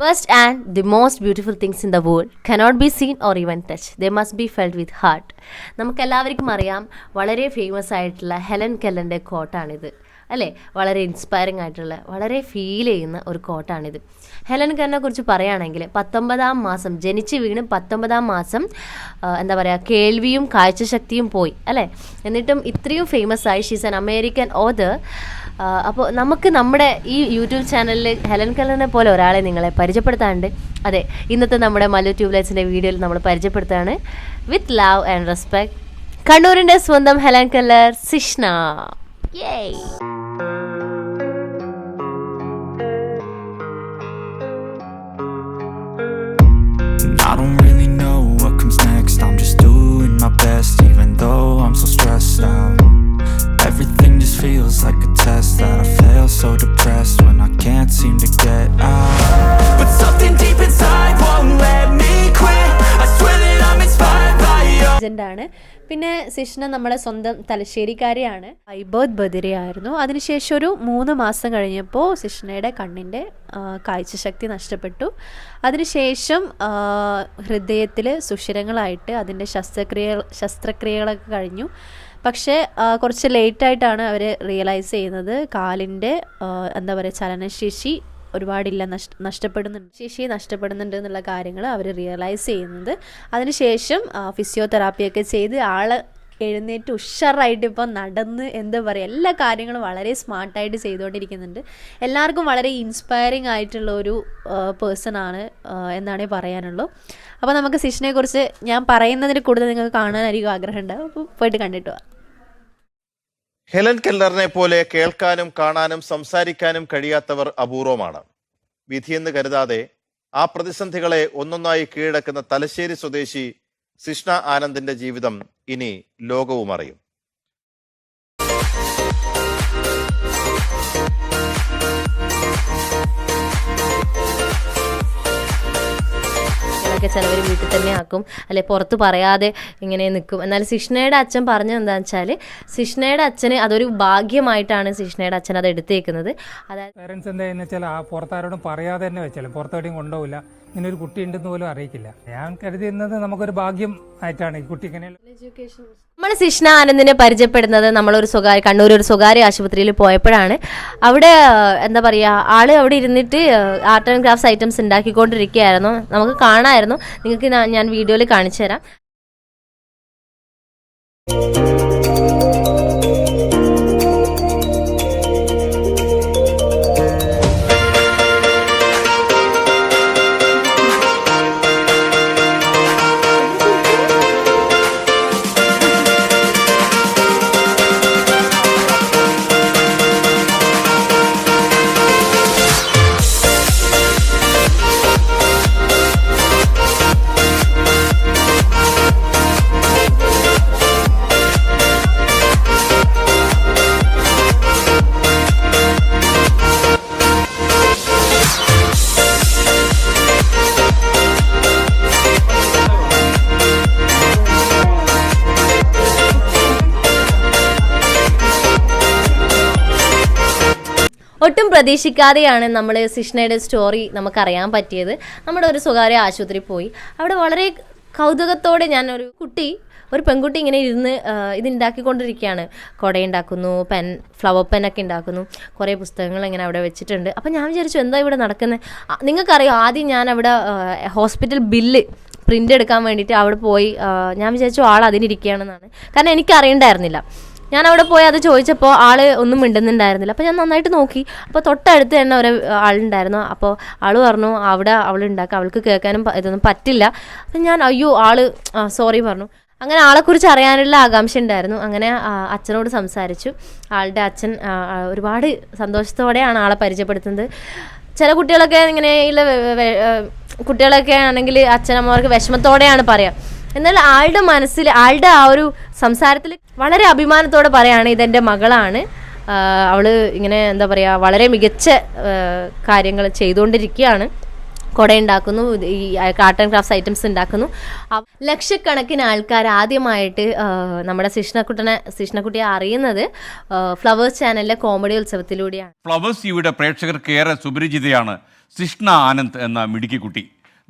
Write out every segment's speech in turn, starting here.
First and the most beautiful things in the world cannot be seen or even touched. They must be felt with heart. നമുക്കെല്ലാവർക്കും അറിയാം, വളരെ famous ആയിട്ടുള്ള Helen കെല്ലറിൻ്റെ കോട്ടാണിത് അല്ലേ. വളരെ inspiring ആയിട്ടുള്ള, വളരെ ഫീൽ ചെയ്യുന്ന ഒരു കോട്ടാണിത്. ഹെലൻ കെല്ലറിനെ കുറിച്ച് പറയുകയാണെങ്കിൽ 19-ാം മാസം ജനിച്ച് വീണ് 19-ാം മാസം എന്താ പറയുക, കേൾവിയും കാഴ്ചശക്തിയും പോയി അല്ലേ. എന്നിട്ടും ഇത്രയും ഫേമസ് ആയി. She's an American author. അപ്പോൾ നമുക്ക് നമ്മുടെ ഈ യൂട്യൂബ് ചാനലിൽ ഹെലൻ കെല്ലറിനെ പോലെ ഒരാളെ നിങ്ങളെ പരിചയപ്പെടുത്താറുണ്ട്. അതെ, ഇന്നത്തെ നമ്മുടെ മല്ലു ട്യൂബ്ലൈറ്റ്സിൻ്റെ വീഡിയോയിൽ നമ്മൾ പരിചയപ്പെടുത്താണ്. വിത്ത് ലവ് ആൻഡ് റെസ്പെക്ട്, കണ്ണൂരിൻ്റെ സ്വന്തം Helen Keller Sishna. Yay. I don't really know what comes next. I'm just doing my best, even though I'm so stressed out. Everything just feels like a test that I fail, so depressed when I can't seem to get out. But something deep inside won't let me quit. I swear that I'm inspired by you. ാണ്. പിന്നെ സിഷ്ന നമ്മുടെ സ്വന്തം തലശ്ശേരിക്കാരിയാണ്. ബൈബോത് ബദിരെ ആയിരുന്നു. അതിനുശേഷം ഒരു 3 മാസം കഴിഞ്ഞപ്പോൾ സിഷ്നയുടെ കണ്ണിൻ്റെ കാഴ്ചശക്തി നഷ്ടപ്പെട്ടു. അതിനുശേഷം ഹൃദയത്തിൽ സുഷിരങ്ങളായിട്ട് അതിൻ്റെ ശസ്ത്രക്രിയകളൊക്കെ കഴിഞ്ഞു. പക്ഷേ കുറച്ച് ലേറ്റായിട്ടാണ് അവർ റിയലൈസ് ചെയ്യുന്നത് കാലിൻ്റെ എന്താ പറയുക, ചലനശേഷി ഒരുപാടില്ല, ശേഷി നഷ്ടപ്പെടുന്നുണ്ട് എന്നുള്ള കാര്യങ്ങൾ അവർ റിയലൈസ് ചെയ്യുന്നത്. അതിനുശേഷം ഫിസിയോതെറാപ്പിയൊക്കെ ചെയ്ത് ആൾ എഴുന്നേറ്റ് ഉഷാറായിട്ട് ഇപ്പോൾ നടന്ന് എന്താ പറയുക, എല്ലാ കാര്യങ്ങളും വളരെ സ്മാർട്ടായിട്ട് ചെയ്തുകൊണ്ടിരിക്കുന്നുണ്ട്. എല്ലാവർക്കും വളരെ ഇൻസ്പയറിംഗ് ആയിട്ടുള്ള ഒരു പേഴ്സണാണ് എന്നാണ് പറയാനുള്ളൂ. അപ്പോൾ നമുക്ക് സിഷ്നയെക്കുറിച്ച് ഞാൻ പറയുന്നതിന് കൂടുതൽ നിങ്ങൾക്ക് കാണാനായിരിക്കും ആഗ്രഹമുണ്ടാവും. അപ്പോൾ പോയിട്ട് കണ്ടിട്ട് വാ. ഹെലൻ കെല്ലറിനെ പോലെ കേൾക്കാനും കാണാനും സംസാരിക്കാനും കഴിയാത്തവർ അപൂർവമാണ്. വിധിയെന്ന് കരുതാതെ ആ പ്രതിസന്ധികളെ ഒന്നൊന്നായി കീഴടക്കുന്ന തലശ്ശേരി സ്വദേശി സിഷ്ന ആനന്ദിന്റെ ജീവിതം ഇനി ലോകവും അറിയും. ചിലവർ വീട്ടിൽ തന്നെ ആക്കും, അല്ലെ പുറത്ത് പറയാതെ ഇങ്ങനെ നിൽക്കും. എന്നാൽ സിഷ്നയുടെ അച്ഛൻ പറഞ്ഞത് എന്താണെന്ന് വെച്ചാൽ, സിഷ്നയുടെ അച്ഛന് അതൊരു ഭാഗ്യമായിട്ടാണ് സിഷ്നയുടെ അച്ഛൻ അത് എടുത്തേക്കുന്നത്. അതായത് പേരൻസ് എന്താ വെച്ചാൽ ആ പുറത്താരോടും പറയാതെ തന്നെ വെച്ചാലും പുറത്തോടെയും കൊണ്ടുപോകില്ല, ഇങ്ങനെ ഒരു കുട്ടി ഉണ്ടെന്ന് പോലും അറിയിക്കില്ല. ഞാൻ കരുതുന്നത് നമുക്കൊരു ഭാഗ്യം ആയിട്ടാണ് ഈ കുട്ടി ഇങ്ങനെ. നമ്മൾ സിഷ്ന ആനന്ദിനെ പരിചയപ്പെടുന്നത് കണ്ണൂർ ഒരു സ്വകാര്യ ആശുപത്രിയിൽ പോയപ്പോഴാണ്. അവിടെ എന്താ പറയുക, ആള് അവിടെ ഇരുന്നിട്ട് ആർട്ട് ആൻഡ് ക്രാഫ്റ്റ്സ് ഐറ്റംസ് ഉണ്ടാക്കിക്കൊണ്ടിരിക്കുകയായിരുന്നു. നമുക്ക് കാണാമായിരുന്നു, നിങ്ങൾക്ക് ഞാൻ വീഡിയോയിൽ കാണിച്ചു തരാം. ഒട്ടും പ്രതീക്ഷിക്കാതെയാണ് നമ്മൾ സിഷ്നയുടെ സ്റ്റോറി നമുക്കറിയാൻ പറ്റിയത്. നമ്മുടെ ഒരു സ്വകാര്യ ആശുപത്രി പോയി. അവിടെ വളരെ കൗതുകത്തോടെ ഒരു പെൺകുട്ടി ഇങ്ങനെ ഇരുന്ന് ഇത് ഉണ്ടാക്കിക്കൊണ്ടിരിക്കുകയാണ്. കുടയുണ്ടാക്കുന്നു, ഫ്ലവർ പെന്നൊക്കെ ഉണ്ടാക്കുന്നു, കുറേ പുസ്തകങ്ങൾ ഇങ്ങനെ അവിടെ വെച്ചിട്ടുണ്ട്. അപ്പം ഞാൻ വിചാരിച്ചു എന്താ ഇവിടെ നടക്കുന്നത്. നിങ്ങൾക്കറിയാം, ആദ്യം ഞാൻ അവിടെ ഹോസ്പിറ്റൽ ബില്ല് പ്രിൻ്റ് എടുക്കാൻ വേണ്ടിയിട്ട് അവിടെ പോയി. ഞാൻ വിചാരിച്ചു ആൾ അതിനിരിക്കുകയാണെന്നാണ്, കാരണം എനിക്കറിയണ്ടായിരുന്നില്ല. ഞാൻ അവിടെ പോയി അത് ചോദിച്ചപ്പോൾ ആൾ ഒന്നും മിണ്ടുന്നുണ്ടായിരുന്നില്ല. അപ്പോൾ ഞാൻ നന്നായിട്ട് നോക്കി. അപ്പോൾ തൊട്ടടുത്ത് തന്നെ ഒരു ആളുണ്ടായിരുന്നു. അപ്പോൾ ആൾ പറഞ്ഞു അവിടെ അവളുണ്ടാക്കുക, അവൾക്ക് കേൾക്കാനും ഇതൊന്നും പറ്റില്ല. അപ്പം ഞാൻ സോറി പറഞ്ഞു. അങ്ങനെ ആളെക്കുറിച്ച് അറിയാനുള്ള ആകാംക്ഷ ഉണ്ടായിരുന്നു. അങ്ങനെ അച്ഛനോട് സംസാരിച്ചു. ആളുടെ അച്ഛൻ ഒരുപാട് സന്തോഷത്തോടെയാണ് ആളെ പരിചയപ്പെടുത്തുന്നത്. ചില കുട്ടികളൊക്കെ കുട്ടികളൊക്കെ ആണെങ്കിൽ അച്ഛനമ്മമാർക്ക് വിഷമത്തോടെയാണ് പറയുക. എന്നാൽ ആളുടെ മനസ്സിൽ, ആളുടെ ആ ഒരു സംസാരത്തിൽ വളരെ അഭിമാനത്തോടെ പറയാണ്, ഇതെൻ്റെ മകളാണ്, അവള് ഇങ്ങനെ എന്താ പറയുക, വളരെ മികച്ച കാര്യങ്ങൾ ചെയ്തുകൊണ്ടിരിക്കുകയാണ്. കുടയുണ്ടാക്കുന്നു, ഈ ആർട്ട് ആൻഡ് ക്രാഫ്റ്റ്സ് ഐറ്റംസ് ഉണ്ടാക്കുന്നു. ലക്ഷക്കണക്കിന് ആൾക്കാർ ആദ്യമായിട്ട് നമ്മുടെ സിഷ്ണക്കുട്ടിയെ അറിയുന്നത് ഫ്ലവേഴ്സ് ചാനലിലെ കോമഡി ഉത്സവത്തിലൂടെയാണ്. ഫ്ലവേഴ്സ് ടിവിയുടെ പ്രേക്ഷകർക്ക് ഏറെ സുപരിചിതയാണ് സിഷ്ണ ആനന്ദ് എന്ന മിടുക്കിക്കുട്ടി.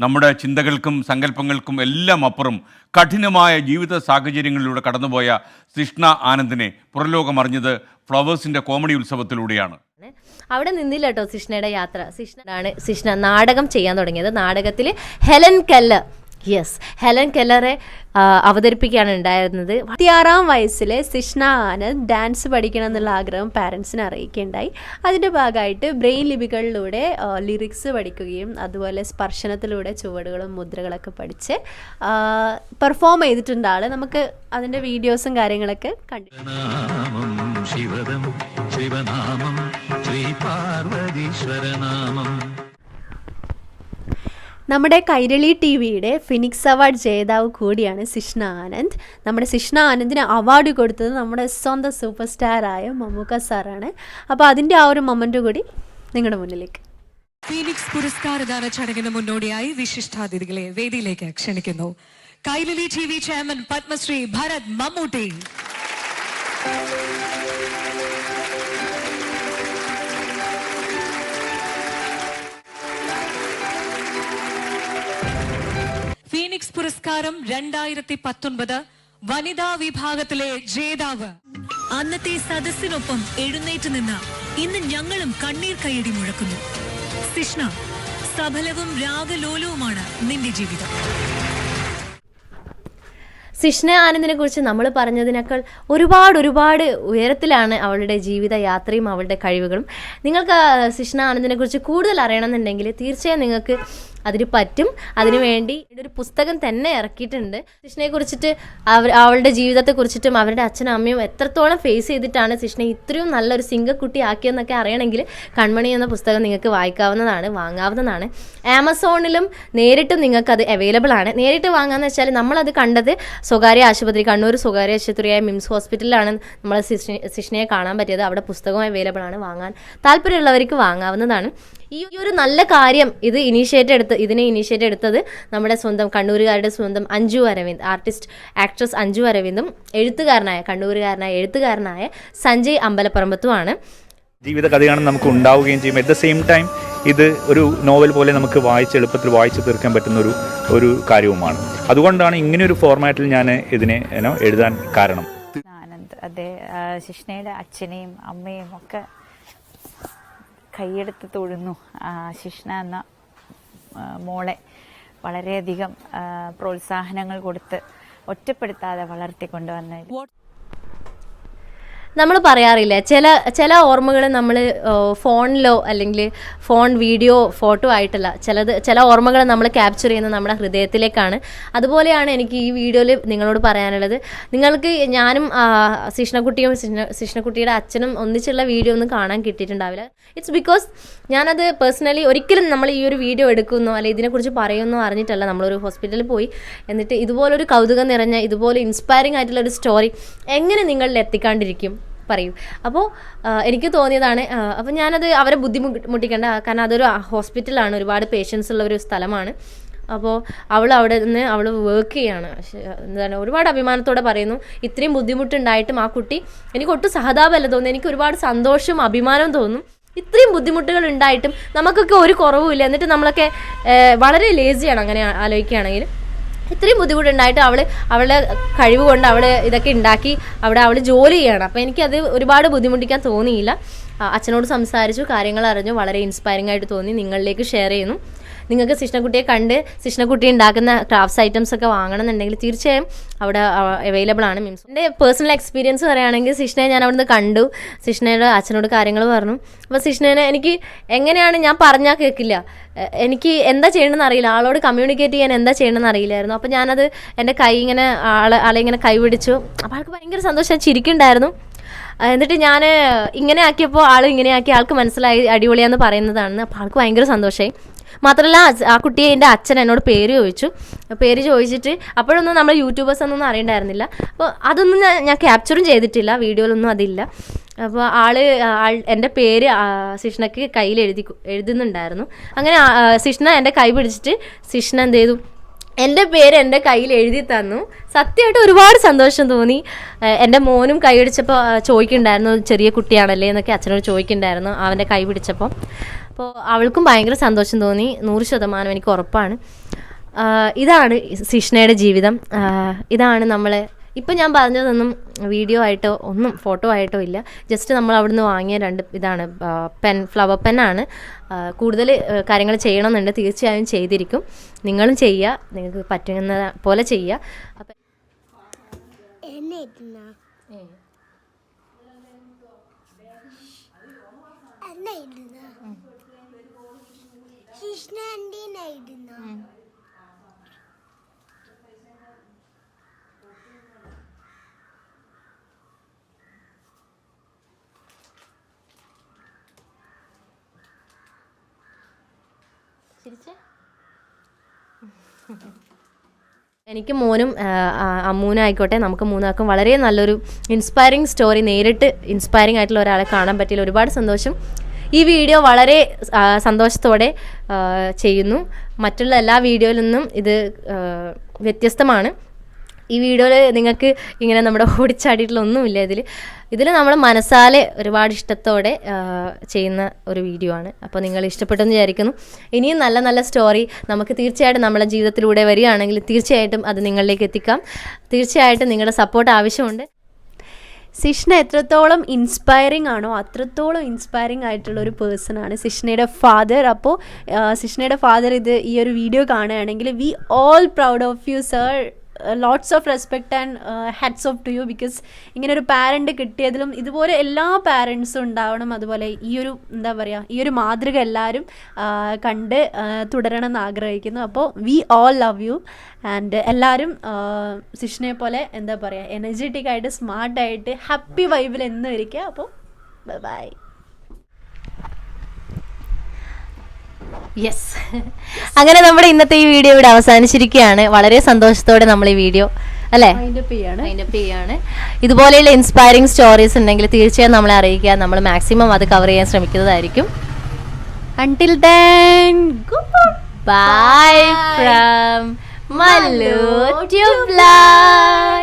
നമ്മുടെ ചിന്തകൾക്കും സങ്കല്പങ്ങൾക്കും എല്ലാം അപ്പുറം കഠിനമായ ജീവിത സാഹചര്യങ്ങളിലൂടെ കടന്നുപോയ സിഷ്ണ ആനന്ദിനെ പുറലോകം അറിഞ്ഞത് ഫ്ലവേഴ്സിൻ്റെ കോമഡി ഉത്സവത്തിലൂടെയാണ്. അവിടെ നിന്നില്ല കേട്ടോ സിഷ്ണയുടെ യാത്ര. സിഷ്ണ നാടകം ചെയ്യാൻ തുടങ്ങിയത്. നാടകത്തിൽ ഹെലൻ കെല്ലർ, ഹെലൻ കെല്ലറെ അവതരിപ്പിക്കുകയാണ് ഉണ്ടായിരുന്നത്. 26-ാം വയസ്സിൽ സിഷ്ണ ആനന്ദ് ഡാൻസ് പഠിക്കണം എന്നുള്ള ആഗ്രഹം പാരൻസിനെ അറിയിക്കുകയുണ്ടായി. അതിൻ്റെ ഭാഗമായിട്ട് ബ്രെയിൻ ലിപികളിലൂടെ ലിറിക്സ് പഠിക്കുകയും അതുപോലെ സ്പർശനത്തിലൂടെ ചുവടുകളും മുദ്രകളൊക്കെ പഠിച്ച് പെർഫോം ചെയ്തിട്ടുണ്ട് ആൾ. നമുക്ക് അതിൻ്റെ വീഡിയോസും കാര്യങ്ങളൊക്കെ കണ്ടു. നമ്മുടെ കൈരളി TV-യുടെ ഫിനിക്സ് അവാർഡ് ജേതാവ് കൂടിയാണ് സിഷ്ണ ആനന്ദ്. നമ്മുടെ സിഷ്ണ ആനന്ദിന് അവാർഡ് കൊടുത്തത് നമ്മുടെ സ്വന്തം സൂപ്പർ സ്റ്റാറായ മമ്മൂക്ക സാറാണ്. അപ്പോൾ അതിൻ്റെ ആ ഒരു മൊമെൻ്റ് കൂടി നിങ്ങളുടെ മുന്നിലേക്ക്. ഫീനിക്സ് പുരസ്കാരദാന ചടങ്ങിന് മുന്നോടിയായി വിശിഷ്ടാതിഥികളെ വേദിയിലേക്ക് ക്ഷണിക്കുന്നു. Kairali TV chairman Padmashri Bharath Mammootty, Phoenix പുരസ്കാരം 2019 വനിതാ വിഭാഗത്തിലെ ജേതാവ്. അന്നത്തെ സദസ്സിനൊപ്പം എഴുന്നേറ്റ് നിന്ന് ഇന്ന് ഞങ്ങളും കണ്ണീർ കൈയടി മുഴക്കുന്നു. സിഷ്ണ, സഫലവും രാഗലോലവുമാണ് നിന്റെ ജീവിതം. സിഷ്ണ ആനന്ദിനെ കുറിച്ച് നമ്മൾ പറഞ്ഞതിനേക്കാൾ ഒരുപാട് ഉയരത്തിലാണ് അവളുടെ ജീവിത യാത്രയും അവളുടെ കഴിവുകളും. നിങ്ങൾക്ക് സിഷ്ണ ആനന്ദിനെ കുറിച്ച് കൂടുതൽ അറിയണമെന്നുണ്ടെങ്കിൽ തീർച്ചയായും നിങ്ങൾക്ക് അതിന് പറ്റും. അതിനുവേണ്ടി ഒരു പുസ്തകം തന്നെ ഇറക്കിയിട്ടുണ്ട്. സിഷ്ണയെ കുറിച്ചിട്ട് അവളുടെ ജീവിതത്തെ കുറിച്ചിട്ടും അവരുടെ അച്ഛനും അമ്മയും എത്രത്തോളം ഫേസ് ചെയ്തിട്ടാണ് സിഷ്ണ ഇത്രയും നല്ലൊരു സിംഗക്കുട്ടി ആക്കിയെന്നൊക്കെ അറിയണമെങ്കിൽ കൺമണി എന്ന പുസ്തകം നിങ്ങൾക്ക് വാങ്ങാവുന്നതാണ്. ആമസോണിലും നേരിട്ടും നിങ്ങൾക്കത് അവൈലബിൾ ആണ്. നേരിട്ട് വാങ്ങാന്ന് വെച്ചാൽ നമ്മളത് കണ്ടത് സ്വകാര്യ ആശുപത്രി, കണ്ണൂർ സ്വകാര്യ ആശുപത്രിയായ മിംസ് ഹോസ്പിറ്റലിലാണ് നമ്മൾ സിഷ്ണയെ കാണാൻ പറ്റിയത്. അവിടെ പുസ്തകം അവൈലബിൾ ആണ്. വാങ്ങാൻ താല്പര്യമുള്ളവർക്ക് വാങ്ങാവുന്നതാണ്. ഈ ഒരു നല്ല കാര്യം ഇതിനെ ഇനീഷ്യേറ്റ് എടുത്തത് നമ്മുടെ സ്വന്തം കണ്ണൂരുകാരുടെ സ്വന്തം അഞ്ജു അരവിന്ദ്, ആക്ട്രസ് അഞ്ജു അരവിന്ദും കണ്ണൂരുകാരനായ എഴുത്തുകാരനായ സഞ്ജയ് അമ്പലപ്പറമ്പത്തുമാണ്. ജീവിത കഥയാണ് നമുക്ക് ഉണ്ടാവുകയും ചെയ്യും. അറ്റ് ദ സെയിം ടൈം ഇത് ഒരു നോവൽ പോലെ നമുക്ക് എളുപ്പത്തിൽ വായിച്ചു തീർക്കാൻ പറ്റുന്ന ഒരു കാര്യവുമാണ്. അതുകൊണ്ടാണ് ഇങ്ങനെയൊരു ഫോർമാറ്റിൽ ഞാൻ ഇതിനെ എഴുതാൻ കാരണം. ആനന്ദ് ശിഷ്ണയുടെ അച്ഛനെയും അമ്മയും ഒക്കെ കൈയെടുത്ത് തൊഴുന്നു. ശിഷ്ണ എന്ന മോളെ വളരെയധികം പ്രോത്സാഹനങ്ങൾ കൊടുത്ത് ഒറ്റപ്പെടുത്താതെ വളർത്തിക്കൊണ്ടുവന്ന നമ്മൾ പറയാറില്ല, ചില ഓർമ്മകൾ നമ്മൾ ഫോണിലോ അല്ലെങ്കിൽ ഫോൺ വീഡിയോ ഫോട്ടോ ആയിട്ടല്ല, ചില ഓർമ്മകൾ നമ്മൾ ക്യാപ്ചർ ചെയ്യുന്നത് നമ്മുടെ ഹൃദയത്തിലേക്കാണ്. അതുപോലെയാണ് എനിക്ക് ഈ വീഡിയോയിൽ നിങ്ങളോട് പറയാനുള്ളത്. നിങ്ങൾക്ക് ഞാനും സിഷ്ണക്കുട്ടിയുടെ അച്ഛനും ഒന്നിച്ചുള്ള വീഡിയോ ഒന്നും കാണാൻ കിട്ടിയിട്ടുണ്ടാവില്ല. ഇറ്റ്സ് ബിക്കോസ് ഞാനത് പേഴ്സണലി ഒരിക്കലും നമ്മൾ ഈ ഒരു വീഡിയോ എടുക്കുന്നോ അല്ലെങ്കിൽ ഇതിനെക്കുറിച്ച് പറയുന്നോ അറിഞ്ഞിട്ടല്ല. നമ്മളൊരു ഹോസ്പിറ്റലിൽ പോയി എന്നിട്ട് ഇതുപോലൊരു കൗതുകം നിറഞ്ഞ ഇതുപോലെ ഇൻസ്പയറിംഗ് ആയിട്ടുള്ള ഒരു സ്റ്റോറി എങ്ങനെ നിങ്ങളിൽ എത്തിക്കാണ്ടിരിക്കും പറയും. അപ്പോൾ എനിക്ക് തോന്നിയതാണ്. അപ്പോൾ ഞാനത് അവരെ ബുദ്ധിമുട്ടിക്കേണ്ട, കാരണം അതൊരു ഹോസ്പിറ്റലാണ്, ഒരുപാട് പേഷ്യൻസ് ഉള്ള ഒരു സ്ഥലമാണ്. അപ്പോൾ അവിടെ നിന്ന് വർക്ക് ചെയ്യാണ്. ഒരുപാട് അഭിമാനത്തോടെ പറയുന്നു. ഇത്രയും ബുദ്ധിമുട്ടുണ്ടായിട്ടും ആ കുട്ടി, എനിക്ക് ഒട്ടും സഹതാപമല്ല തോന്നുന്നു, എനിക്ക് ഒരുപാട് സന്തോഷവും അഭിമാനവും തോന്നും. ഇത്രയും ബുദ്ധിമുട്ടുകൾ ഉണ്ടായിട്ടും നമുക്കൊക്കെ ഒരു കുറവുമില്ല, എന്നിട്ട് നമ്മളൊക്കെ വളരെ ലേസിയാണ് അങ്ങനെ ആലോചിക്കുകയാണെങ്കിൽ. ഇത്രയും ബുദ്ധിമുട്ടുണ്ടായിട്ട് അവളുടെ കഴിവ് കൊണ്ട് ഇതൊക്കെ ഉണ്ടാക്കി അവൾ ജോലി ചെയ്യണം. അപ്പോൾ എനിക്കത് ഒരുപാട് ബുദ്ധിമുട്ടിക്കാൻ തോന്നിയില്ല. അച്ഛനോട് സംസാരിച്ചു, കാര്യങ്ങൾ അറിഞ്ഞു, വളരെ ഇൻസ്പയറിംഗ് ആയിട്ട് തോന്നി. നിങ്ങളിലേക്ക് ഷെയർ ചെയ്യുന്നു. നിങ്ങൾക്ക് സിഷ്ണക്കുട്ടിയെ കണ്ട് സിഷ്ണക്കുട്ടി ഉണ്ടാക്കുന്ന ക്രാഫ്റ്റ്സ് ഐറ്റംസ് ഒക്കെ വാങ്ങണമെന്നുണ്ടെങ്കിൽ തീർച്ചയായും അവിടെ അവൈലബിൾ ആണ്. മീൻസ് എൻ്റെ പേഴ്സണൽ എക്സ്പീരിയൻസ് പറയുകയാണെങ്കിൽ സിഷ്ണയെ ഞാൻ അവിടുന്ന് കണ്ടു, സിഷ്ണയുടെ അച്ഛനോട് കാര്യങ്ങൾ പറഞ്ഞു. അപ്പോൾ സിഷ്ണേനെ എനിക്ക് എങ്ങനെയാണ്, ഞാൻ പറഞ്ഞാൽ കേൾക്കില്ല, എനിക്ക് എന്താ ചെയ്യണമെന്ന് അറിയില്ല, ആളോട് കമ്മ്യൂണിക്കേറ്റ് ചെയ്യാൻ എന്താ ചെയ്യണമെന്ന് അറിയില്ലായിരുന്നു. അപ്പോൾ ഞാനത് എൻ്റെ കൈ ഇങ്ങനെ ആളെ ഇങ്ങനെ കൈ പിടിച്ചു. അപ്പോൾ ആൾക്ക് ഭയങ്കര സന്തോഷം, ചിരിക്കുന്നുണ്ടായിരുന്നു. എന്നിട്ട് ഞാൻ ഇങ്ങനെ ആക്കിയപ്പോൾ ഇങ്ങനെ ആക്കി, ആൾക്ക് മനസ്സിലായി അടിപൊളിയാന്ന് പറയുന്നതാണ്. അപ്പോൾ ആൾക്ക് ഭയങ്കര സന്തോഷമായി. മാത്രമല്ല ആ കുട്ടിയെ എൻ്റെ അച്ഛൻ എന്നോട് പേര് ചോദിച്ചിട്ട് അപ്പോഴൊന്നും നമ്മൾ യൂട്യൂബേഴ്സ് ഒന്നും അറിയണ്ടായിരുന്നില്ല. അപ്പോൾ അതൊന്നും ഞാൻ ക്യാപ്ചറും ചെയ്തിട്ടില്ല, വീഡിയോയിലൊന്നും അതില്ല. അപ്പോൾ എൻ്റെ പേര് സിഷ്ണയ്ക്ക് കയ്യിൽ എഴുതുന്നുണ്ടായിരുന്നു. അങ്ങനെ സിഷ്ണ എൻ്റെ കൈ പിടിച്ചിട്ട് സിഷ്ണ എന്ത് ചെയ്തു, എൻ്റെ പേര് എൻ്റെ കയ്യിൽ എഴുതി തന്നു. സത്യമായിട്ട് ഒരുപാട് സന്തോഷം തോന്നി. എൻ്റെ മോനും കൈ പിടിച്ചപ്പോൾ ചോദിക്കുന്നുണ്ടായിരുന്നു, ചെറിയ കുട്ടിയാണല്ലേ എന്നൊക്കെ അച്ഛനോട് ചോദിക്കുന്നുണ്ടായിരുന്നു അവൻ്റെ കൈ പിടിച്ചപ്പോൾ. അപ്പോൾ അവൾക്കും ഭയങ്കര സന്തോഷം തോന്നി, 100% എനിക്ക് ഉറപ്പാണ്. ഇതാണ് സിഷ്ണയുടെ ജീവിതം. ഇതാണ് നമ്മൾ ഇപ്പം ഞാൻ പറഞ്ഞതൊന്നും വീഡിയോ ആയിട്ടോ ഒന്നും ഫോട്ടോ ആയിട്ടോ ഇല്ല. ജസ്റ്റ് നമ്മൾ അവിടുന്ന് വാങ്ങിയ 2 ഇതാണ് ഫ്ലവർ പെന്നാണ്. കൂടുതൽ കാര്യങ്ങൾ ചെയ്യണമെന്നുണ്ട്, തീർച്ചയായും ചെയ്തിരിക്കും. നിങ്ങളും ചെയ്യുക, നിങ്ങൾക്ക് പറ്റുന്ന പോലെ ചെയ്യുക. അപ്പം എനിക്ക് മോനും അമ്മൂനും ആയിക്കോട്ടെ, നമുക്ക് 3 വളരെ നല്ലൊരു ഇൻസ്പയറിങ് സ്റ്റോറി, നേരിട്ട് ഇൻസ്പയറിംഗ് ആയിട്ടുള്ള ഒരാളെ കാണാൻ പറ്റിയില്ല. ഒരുപാട് സന്തോഷം. ഈ വീഡിയോ വളരെ സന്തോഷത്തോടെ ചെയ്യുന്നു. മറ്റുള്ള എല്ലാ വീഡിയോയിൽ നിന്നും ഇത് വ്യത്യസ്തമാണ്. ഈ വീഡിയോയിൽ നിങ്ങൾക്ക് ഇങ്ങനെ നമ്മുടെ ഓടിച്ചാടിയിട്ടുള്ള ഒന്നുമില്ല. ഇതിൽ നമ്മൾ മനസ്സാലെ ഒരുപാട് ഇഷ്ടത്തോടെ ചെയ്യുന്ന ഒരു വീഡിയോ ആണ്. അപ്പോൾ നിങ്ങൾ ഇഷ്ടപ്പെട്ടെന്ന് വിചാരിക്കുന്നു. ഇനിയും നല്ല നല്ല സ്റ്റോറി നമുക്ക് തീർച്ചയായിട്ടും നമ്മുടെ ജീവിതത്തിലൂടെ വരികയാണെങ്കിൽ തീർച്ചയായിട്ടും അത് നിങ്ങളിലേക്ക് എത്തിക്കാം. തീർച്ചയായിട്ടും നിങ്ങളുടെ സപ്പോർട്ട് ആവശ്യമുണ്ട്. സിഷ്ണ എത്രത്തോളം ഇൻസ്പയറിംഗ് ആണോ അത്രത്തോളം ഇൻസ്പയറിംഗ് ആയിട്ടുള്ള ഒരു പേഴ്സണാണ് സിഷ്ണയുടെ ഫാദർ. അപ്പോൾ സിഷ്ണയുടെ ഫാദർ ഈ ഒരു വീഡിയോ കാണുകയാണെങ്കിൽ we all proud of you sir. Lots of respect and hats off to you. Because ഇങ്ങനെ ഒരു പാരൻ്റ് കിട്ടിയതിലും ഇതുപോലെ എല്ലാ പാരൻസും ഉണ്ടാവണം. അതുപോലെ ഈ ഒരു മാതൃക എല്ലാവരും കണ്ട് തുടരണം എന്ന് ആഗ്രഹിക്കുന്നു. അപ്പോൾ we all love you and എല്ലാവരും സിഷ്ണയെ പോലെ എനർജറ്റിക് ആയിട്ട് സ്മാർട്ടായിട്ട് ഹാപ്പി വൈബിൽ എന്നും ഇരിക്കുക. അപ്പോൾ ബൈ. യെസ്, അങ്ങനെ നമ്മുടെ ഇന്നത്തെ ഈ വീഡിയോ ഇവിടെ അവസാനിച്ചിരിക്കുകയാണ്. വളരെ സന്തോഷത്തോടെ നമ്മൾ ഈ വീഡിയോ വൈൻഡപ്പ് ചെയ്യാണ്. ഇതുപോലെയുള്ള ഇൻസ്പയറിംഗ് സ്റ്റോറീസ് ഉണ്ടെങ്കിൽ തീർച്ചയായും നമ്മളെ അറിയിക്കുക. നമ്മൾ മാക്സിമം അത് കവർ ചെയ്യാൻ ശ്രമിക്കുന്നതായിരിക്കും. Until then, bye from Mallu to Fly.